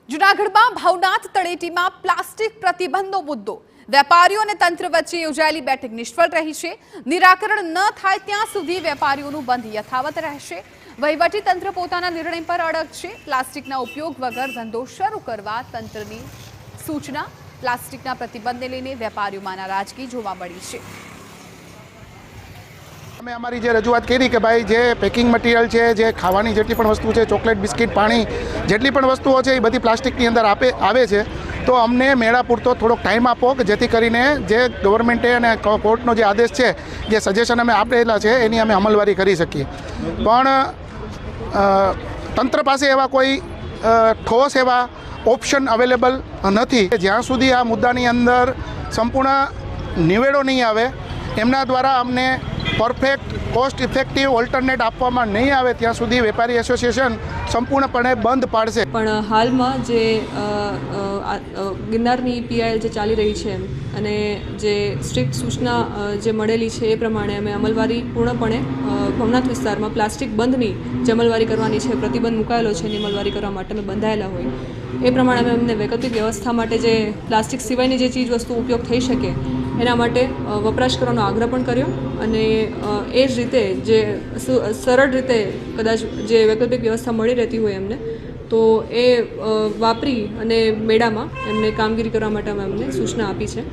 જૂનાગઢમાં ભવનાથ તળેટીમાં પ્લાસ્ટિક પ્રતિબંધનો મુદ્દો વેપારીઓ અને તંત્ર વચ્ચે યોજાયેલી બેઠક નિષ્ફળ રહી છે। નિરાકરણ ન થાય ત્યાં સુધી વેપારીઓનું બંધ યથાવત રહેશે। વહીવટી તંત્ર પોતાના નિર્ણય પર અડગ છે। પ્લાસ્ટિકના ઉપયોગ વગર ધંધો શરૂ કરવા તંત્રની સૂચના। પ્લાસ્ટિકના પ્રતિબંધને લઈને વેપારીઓમાં નારાજગી જોવા મળી છે। અમે અમારી જે રજૂઆત કરી કે ભાઈ જે પેકિંગ મટીરિયલ છે, જે ખાવાની જેટલી પણ વસ્તુ છે, ચોકલેટ, બિસ્કિટ, પાણી જેટલી પણ વસ્તુઓ છે એ બધી પ્લાસ્ટિકની અંદર આવે છે। તો અમને મેળા પૂરતો થોડોક ટાઈમ આપો કે જેથી કરીને જે ગવર્મેન્ટે અને કોર્ટનો જે આદેશ છે, જે સજેશન અમે આપેલા છે એની અમે અમલવારી કરી શકીએ। પણ તંત્ર પાસે એવા કોઈ ઠોસ એવા ઓપ્શન અવેલેબલ નથી। જ્યાં સુધી આ મુદ્દાની અંદર સંપૂર્ણ નિવેડો નહીં આવે, એમના દ્વારા અમને પરફેક્ટ કોસ્ટ ઇફેક્ટિવ ઓલ્ટરનેટ આપવામાં નહીં આવે ત્યાં સુધી વેપારી એસોસિએશન સંપૂર્ણપણે બંધ પાડશે। પણ હાલમાં જે ગિરનારની પીઆઈએલ જે ચાલી રહી છે અને જે સ્ટ્રિક્ટ સૂચના જે મળેલી છે એ પ્રમાણે અમે અમલવારી પૂર્ણપણે ભવનાથ વિસ્તારમાં પ્લાસ્ટિક બંધની જે અમલવારી કરવાની છે, પ્રતિબંધ મુકાયેલો છે એની અમલવારી કરવા માટે અમે બંધાયેલા હોય એ પ્રમાણે અમે અમને વૈકલ્પિક વ્યવસ્થા માટે જે પ્લાસ્ટિક સિવાયની જે ચીજ વસ્તુ ઉપયોગ થઈ શકે એના માટે વપરાશ કરવાનો આગ્રહ પણ કર્યો અને એ જ રીતે જે સરળ રીતે કદાચ જે વૈકલ્પિક વ્યવસ્થા મળી રહેતી હોય એમને તો એ વાપરી અને મેળામાં એમને કામગીરી કરવા માટે અમે અમને સૂચના આપી છે।